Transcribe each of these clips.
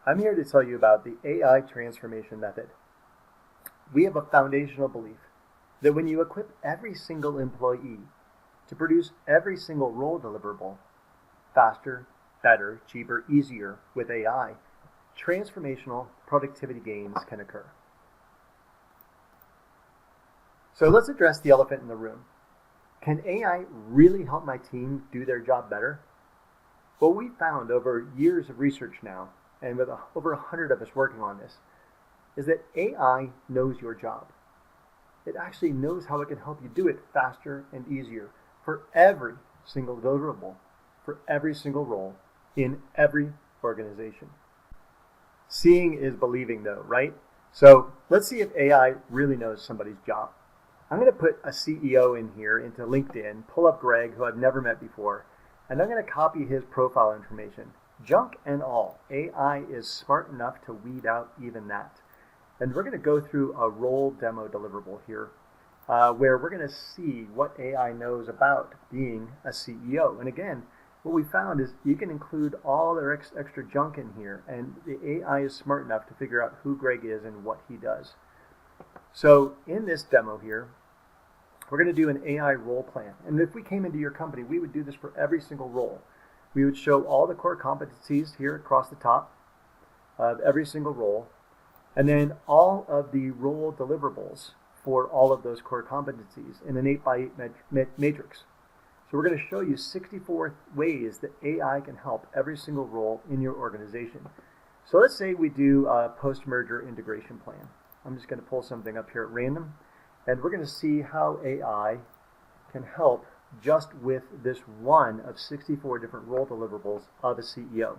I'm here to tell you about the AI Transformation Method. We have a foundational belief that when you equip every single employee to produce every single role deliverable faster, better, cheaper, easier with AI, transformational productivity gains can occur. So let's address the elephant in the room. Can AI really help my team do their job better? What we found over years of research now, and with over 100 of us working on this, is that AI knows your job. It actually knows how it can help you do it faster and easier for every single deliverable, for every single role in every organization. Seeing is believing though, right? So let's see if AI really knows somebody's job. I'm going to put a CEO in here into LinkedIn, pull up Greg, who I've never met before, and I'm going to copy his profile information. Junk and all, AI is smart enough to weed out even that. And we're going to go through a role demo deliverable here where we're going to see what AI knows about being a CEO. And again, what we found is you can include all their extra junk in here, and the AI is smart enough to figure out who Greg is and what he does. So in this demo here, we're going to do an AI role plan. And if we came into your company, we would do this for every single role. We would show all the core competencies here across the top of every single role, and then all of the role deliverables for all of those core competencies in an 8x8 matrix. So we're going to show you 64 ways that AI can help every single role in your organization. So let's say we do a post-merger integration plan. I'm just going to pull something up here at random, and we're going to see how AI can help just with this one of 64 different role deliverables of a CEO.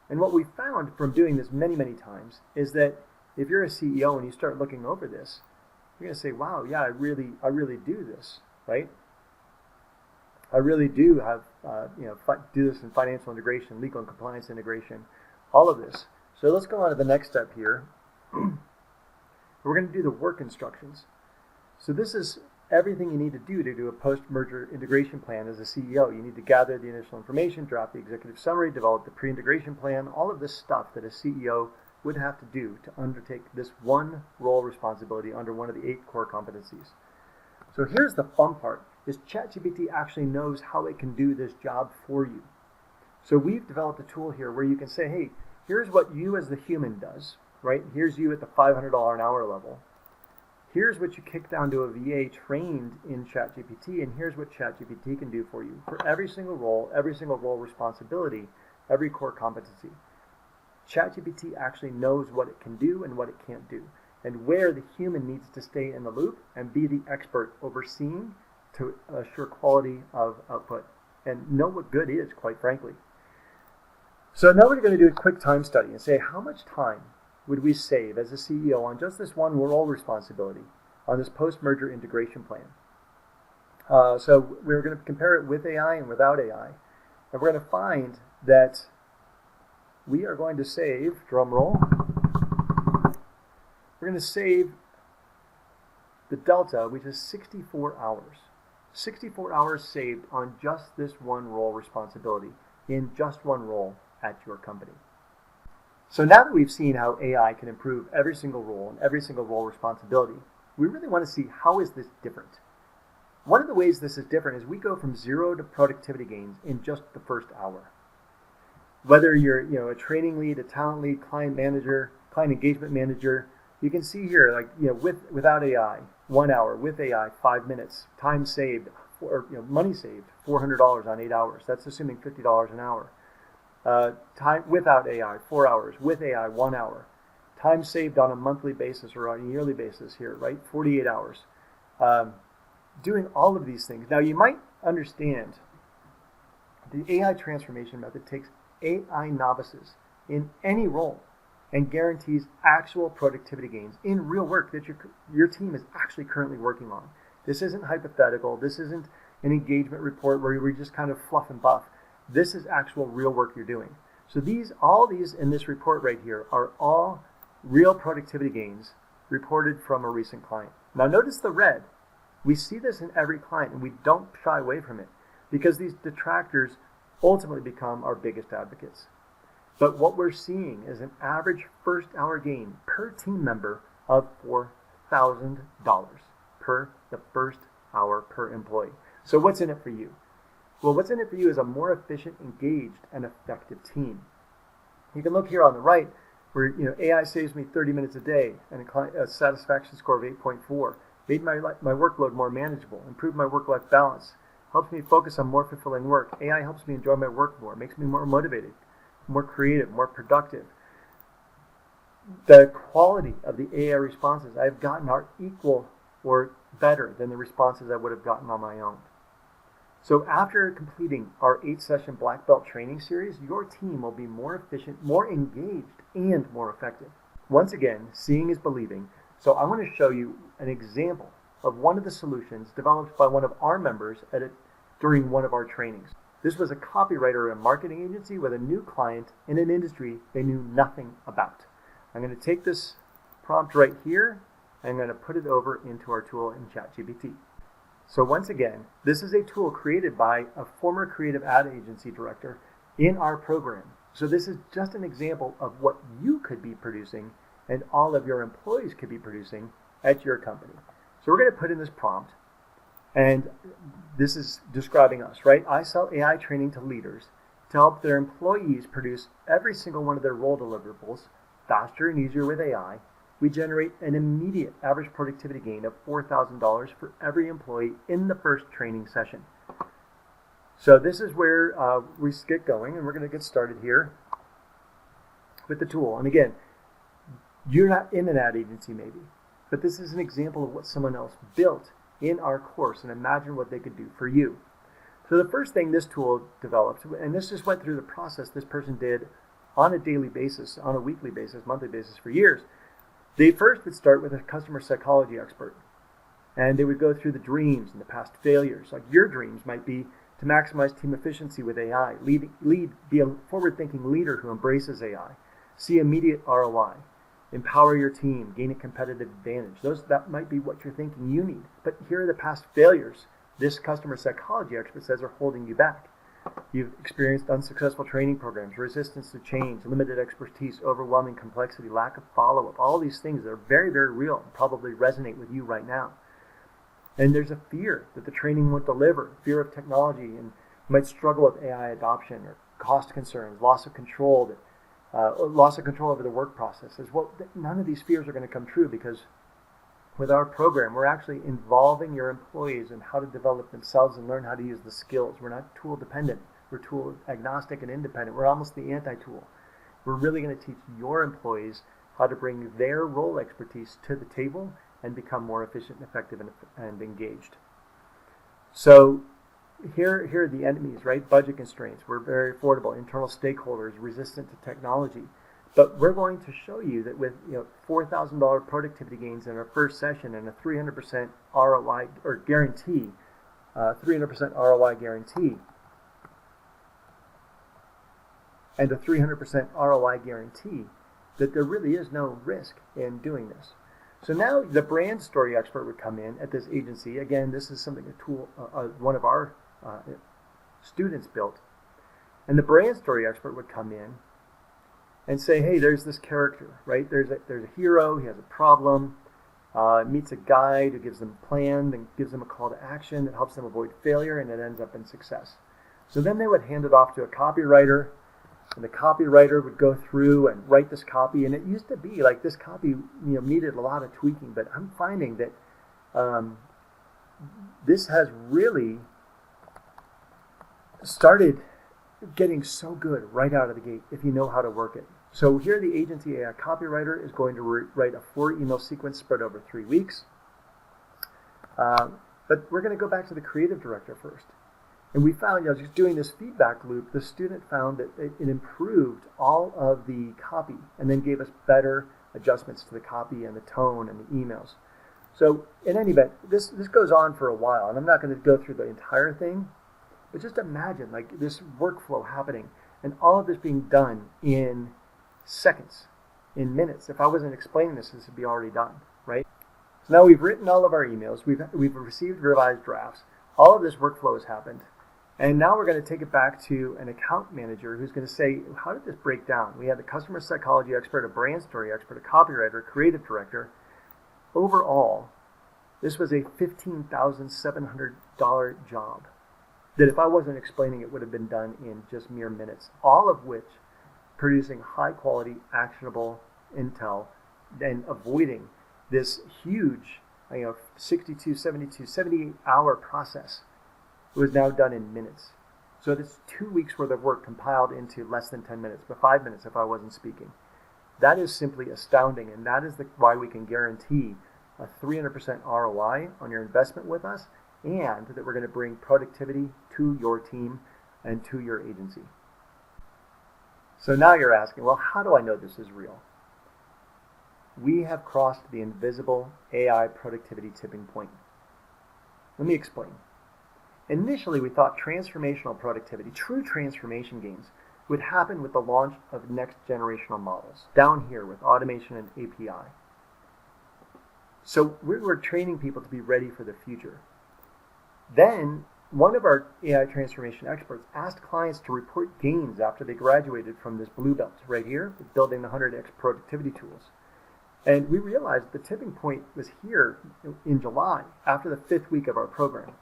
And what we found from doing this many, many times is that if you're a CEO and you start looking over this, you're going to say, wow, yeah, I really do this, right? I really do have, do this in financial integration, legal and compliance integration, all of this. So let's go on to the next step here. We're going to do the work instructions. So this is everything you need to do a post-merger integration plan as a CEO. You need to gather the initial information, draft the executive summary, develop the pre-integration plan, all of this stuff that a CEO would have to do to undertake this one role responsibility under one of the 8 core competencies. So here's the fun part, is ChatGPT actually knows how it can do this job for you. So we've developed a tool here where you can say, hey, here's what you as the human does, right? Here's you at the $500 an hour level. Here's what you kick down to a VA trained in ChatGPT, and here's what ChatGPT can do for you for every single role responsibility, every core competency. ChatGPT actually knows what it can do and what it can't do, and where the human needs to stay in the loop and be the expert overseeing to assure quality of output and know what good is, quite frankly. So now we're going to do a quick time study and say how much time would we save as a CEO on just this one role responsibility on this post-merger integration plan. So we're going to compare it with AI and without AI. And we're going to find that we are going to save, drum roll, we're going to save the delta, which is 64 hours. 64 hours saved on just this one role responsibility in just one role at your company. So now that we've seen how AI can improve every single role and every single role responsibility, we really want to see how is this different. One of the ways this is different is we go from 0 to productivity gains in just the first hour. Whether you're a training lead, a talent lead, client manager, client engagement manager, you can see here without AI, 1 hour, with AI, 5 minutes, time saved, or money saved, $400 on 8 hours. That's assuming $50 an hour. Time without AI, 4 hours. With AI, 1 hour. Time saved on a monthly basis or on a yearly basis here, right? 48 hours. Doing all of these things. Now, you might understand the AI transformation method takes AI novices in any role and guarantees actual productivity gains in real work that your team is actually currently working on. This isn't hypothetical. This isn't an engagement report where we just kind of fluff and buff. This is actual real work you're doing. So all these in this report right here are all real productivity gains reported from a recent client. Now notice the red. We see this in every client and we don't shy away from it because these detractors ultimately become our biggest advocates. But what we're seeing is an average first hour gain per team member of $4,000 per the first hour per employee. So what's in it for you? Well, what's in it for you is a more efficient, engaged, and effective team. You can look here on the right where AI saves me 30 minutes a day and a satisfaction score of 8.4, made my workload more manageable, improved my work-life balance, helps me focus on more fulfilling work. AI helps me enjoy my work more, makes me more motivated, more creative, more productive. The quality of the AI responses I've gotten are equal or better than the responses I would have gotten on my own. So after completing our 8-session Black Belt training series, your team will be more efficient, more engaged, and more effective. Once again, seeing is believing. So I want to show you an example of one of the solutions developed by one of our members during one of our trainings. This was a copywriter at a marketing agency with a new client in an industry they knew nothing about. I'm going to take this prompt right here, and I'm going to put it over into our tool in ChatGPT. So once again, this is a tool created by a former creative ad agency director in our program. So this is just an example of what you could be producing and all of your employees could be producing at your company. So we're going to put in this prompt, and this is describing us, right? I sell AI training to leaders to help their employees produce every single one of their role deliverables faster and easier with AI. We generate an immediate average productivity gain of $4,000 for every employee in the first training session. So this is where we get going, and we're going to get started here with the tool. And again, you're not in an ad agency maybe, but this is an example of what someone else built in our course, and imagine what they could do for you. So the first thing this tool developed, and this just went through the process this person did on a daily basis, on a weekly basis, monthly basis for years. They first would start with a customer psychology expert, and they would go through the dreams and the past failures. Like your dreams might be to maximize team efficiency with AI, be a forward-thinking leader who embraces AI, see immediate ROI, empower your team, gain a competitive advantage. That might be what you're thinking you need. But here are the past failures this customer psychology expert says are holding you back. You've experienced unsuccessful training programs, resistance to change, limited expertise, overwhelming complexity, lack of follow-up, all these things that are very, very real and probably resonate with you right now. And there's a fear that the training won't deliver, fear of technology, and you might struggle with AI adoption or cost concerns, loss of control over the work processes. Well, none of these fears are going to come true because with our program, we're actually involving your employees in how to develop themselves and learn how to use the skills. We're not tool dependent. We're tool agnostic and independent. We're almost the anti-tool. We're really going to teach your employees how to bring their role expertise to the table and become more efficient and effective and engaged. So here are the enemies, right? Budget constraints. We're very affordable. Internal stakeholders, resistant to technology. But we're going to show you that with $4,000 productivity gains in our first session and a 300% ROI or guarantee, 300% ROI guarantee, and a 300% ROI guarantee, that there really is no risk in doing this. So now the brand story expert would come in at this agency. Again, this is something a tool one of our students built, and the brand story expert would come in and say, hey, there's this character, right? There's a hero, he has a problem, meets a guide who gives them a plan, then gives them a call to action that helps them avoid failure, and it ends up in success. So then they would hand it off to a copywriter, and the copywriter would go through and write this copy. And it used to be like this copy needed a lot of tweaking, but I'm finding that this has really started getting so good right out of the gate if you know how to work it. So here the agency AI copywriter is going to write a 4-email sequence spread over 3 weeks. But we're going to go back to the creative director first. And we found, just doing this feedback loop, the student found that it improved all of the copy and then gave us better adjustments to the copy and the tone and the emails. So in any event, this goes on for a while, and I'm not going to go through the entire thing, but just imagine like this workflow happening and all of this being done in seconds, in minutes. If I wasn't explaining this would be already done, right? So now we've written all of our emails, we've received revised drafts, all of this workflow has happened, And now we're going to take it back to an account manager who's going to say, how did this break down? We had a customer psychology expert, a brand story expert, a copywriter, creative director. Overall, this was a $15,700 job that if I wasn't explaining it would have been done in just mere minutes, all of which producing high quality, actionable intel and avoiding this huge 62, 72, 78-hour process. It was now done in minutes. So it's 2 weeks worth of work compiled into less than 10 minutes, but 5 minutes if I wasn't speaking. That is simply astounding, and that is why we can guarantee a 300% ROI on your investment with us, and that we're going to bring productivity to your team and to your agency. So now you're asking, well, how do I know this is real? We have crossed the invisible AI productivity tipping point. Let me explain. Initially, we thought transformational productivity, true transformation gains, would happen with the launch of next generational models, down here with automation and API. So we were training people to be ready for the future. Then, one of our AI transformation experts asked clients to report gains after they graduated from this blue belt right here, building the 100x productivity tools. And we realized the tipping point was here in July, after the 5th week of our program.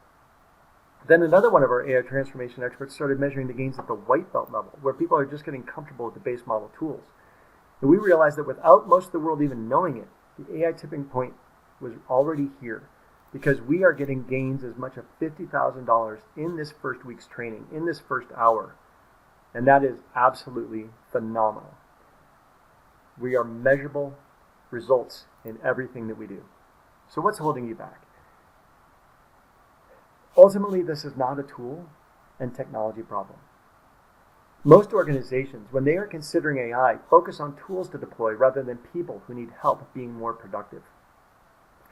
Then another one of our AI transformation experts started measuring the gains at the white belt level, where people are just getting comfortable with the base model tools. And we realized that without most of the world even knowing it, the AI tipping point was already here, because we are getting gains as much as $50,000 in this first week's training, in this first hour. And that is absolutely phenomenal. We are measurable results in everything that we do. So what's holding you back? Ultimately, this is not a tool and technology problem. Most organizations, when they are considering AI, focus on tools to deploy rather than people who need help being more productive.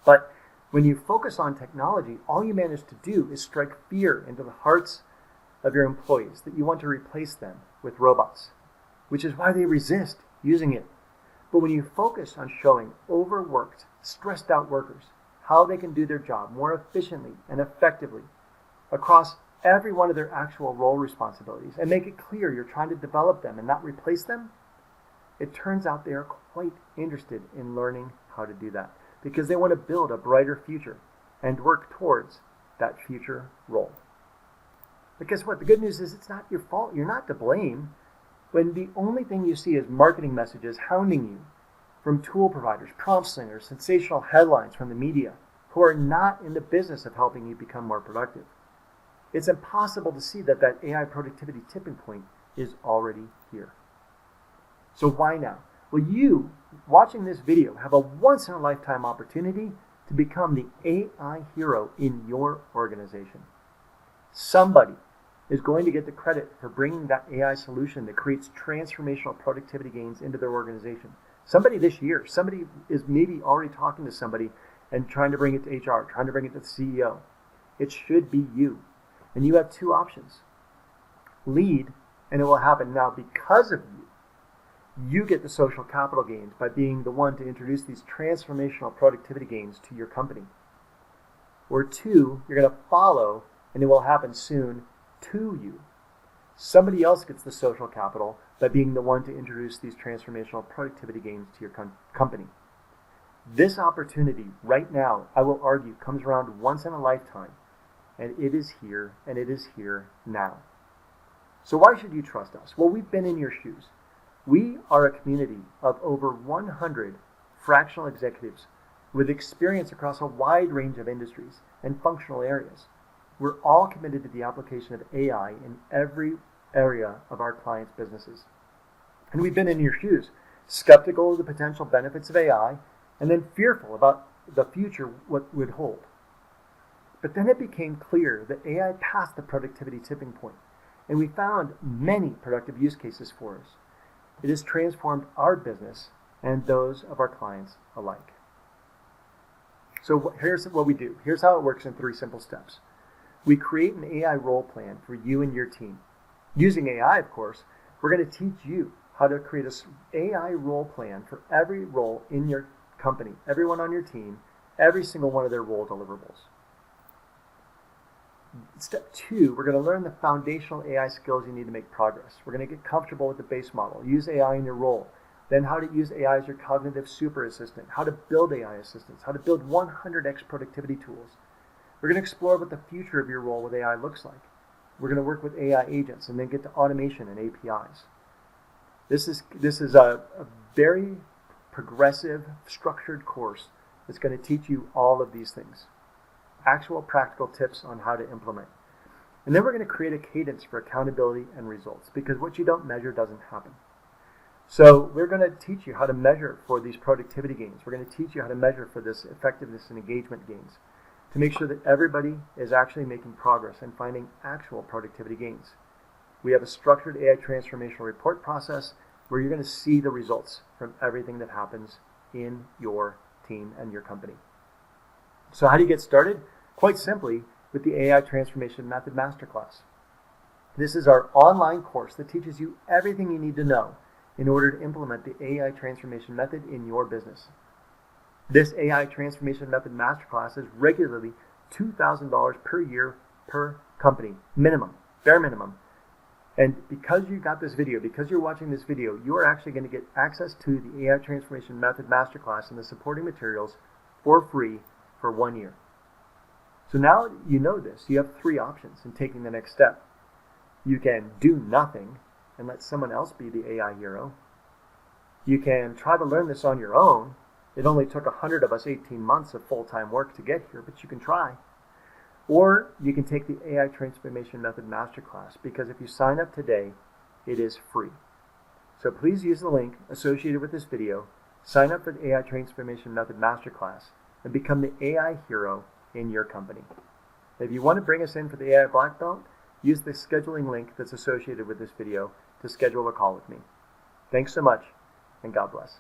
But when you focus on technology, all you manage to do is strike fear into the hearts of your employees that you want to replace them with robots, which is why they resist using it. But when you focus on showing overworked, stressed out workers how they can do their job more efficiently and effectively across every one of their actual role responsibilities and make it clear you're trying to develop them and not replace them, it turns out they are quite interested in learning how to do that because they want to build a brighter future and work towards that future role. But guess what? The good news is it's not your fault. You're not to blame when the only thing you see is marketing messages hounding you from tool providers, prompt slingers, sensational headlines from the media who are not in the business of helping you become more productive. It's impossible to see that AI productivity tipping point is already here. So why now? Well, you, watching this video, have a once-in-a-lifetime opportunity to become the AI hero in your organization. Somebody is going to get the credit for bringing that AI solution that creates transformational productivity gains into their organization. Somebody this year, somebody is maybe already talking to somebody and trying to bring it to HR, trying to bring it to the CEO. It should be you. And you have two options. Lead, and it will happen now because of you. You get the social capital gains by being the one to introduce these transformational productivity gains to your company. Or two, you're going to follow, and it will happen soon to you. Somebody else gets the social capital by being the one to introduce these transformational productivity gains to your company. This opportunity right now, I will argue, comes around once in a lifetime, and it is here, and it is here now. So why should you trust us? Well, we've been in your shoes. We are a community of over 100 fractional executives with experience across a wide range of industries and functional areas. We're all committed to the application of AI in every area of our clients' businesses. And we've been in your shoes, skeptical of the potential benefits of AI, and then fearful about the future, what would hold. But then it became clear that AI passed the productivity tipping point, and we found many productive use cases for us. It has transformed our business and those of our clients alike. So here's what we do. Here's how it works in 3 simple steps. We create an AI role plan for you and your team. Using AI, of course, we're going to teach you how to create an AI role plan for every role in your company, everyone on your team, every single one of their role deliverables. Step 2, we're going to learn the foundational AI skills you need to make progress. We're going to get comfortable with the base model, use AI in your role, then how to use AI as your cognitive super assistant, how to build AI assistants, how to build 100x productivity tools. We're going to explore what the future of your role with AI looks like. We're going to work with AI agents and then get to automation and APIs. This is a very progressive, structured course that's going to teach you all of these things. Actual practical tips on how to implement. And then we're going to create a cadence for accountability and results, because what you don't measure doesn't happen. So we're going to teach you how to measure for these productivity gains. We're going to teach you how to measure for this effectiveness and engagement gains to make sure that everybody is actually making progress and finding actual productivity gains. We have a structured AI transformational report process where you're going to see the results from everything that happens in your team and your company. So how do you get started? Quite simply, with the AI Transformation Method Masterclass. This is our online course that teaches you everything you need to know in order to implement the AI Transformation Method in your business. This AI Transformation Method Masterclass is regularly $2,000 per year per company, minimum, bare minimum. And because you got this video, because you're watching this video, you are actually going to get access to the AI Transformation Method Masterclass and the supporting materials for free for 1 year. So now you know this. You have 3 options in taking the next step. You can do nothing and let someone else be the AI hero. You can try to learn this on your own. It only took 100 of us 18 months of full-time work to get here, but you can try. Or you can take the AI Transformation Method Masterclass, because if you sign up today, it is free. So please use the link associated with this video, sign up for the AI Transformation Method Masterclass, and become the AI hero in your company. If you want to bring us in for the AI Black Belt, use the scheduling link that's associated with this video to schedule a call with me. Thanks so much, and God bless.